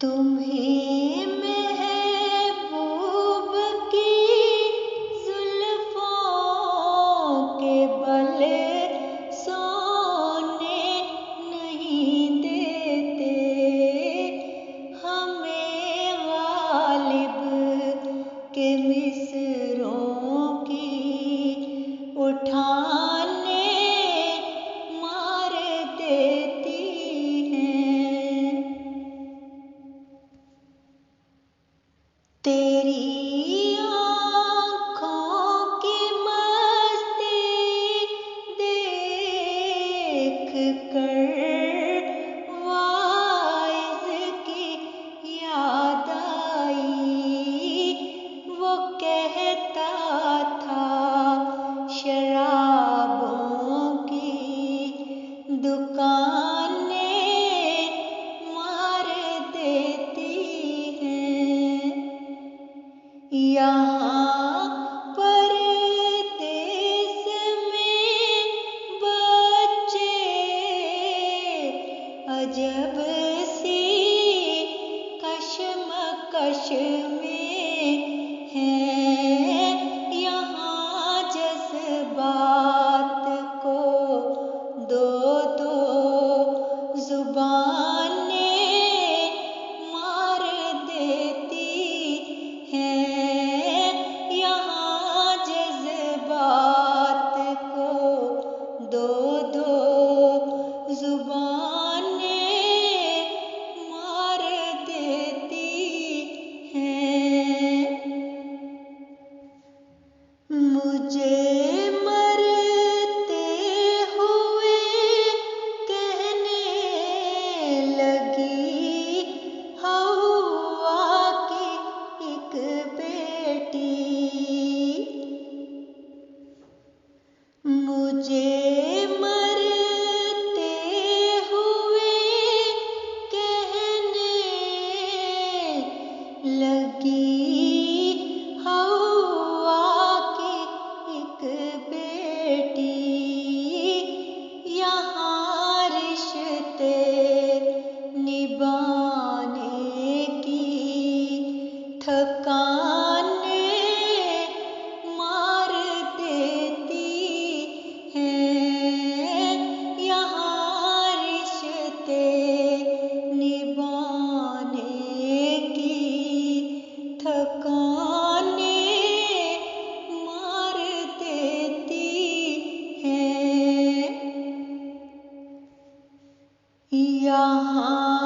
तुम्हें महबूब की जुल्फों के बल सोने नहीं देते, हमें गालिब के मिसरों की उठाने मार देती हैं। तेरी आँखों की मस्ती देख कर वाइज़ की याद आई। वो कहता था शराबों की दुकानें मार देती हैं। यहाँ परदेस में बच्चे अजब सी कशमकश में हैं। यहाँ जज्बात को दो दो जुबानें मार देती हैं। यहाँ जज्बात को दो दो जुबानें मार देती हैं। मुझे मरते हुए कहने लगी हवा की एक बेटी। मुझे मरते हुए कहने लगी हवा की एक बेटी। यहाँ रिश्ते निभाने की थकाने मार देती हैं। यहाँ रिश्ते निभाने की थकाने मार देती हैं। यहाँ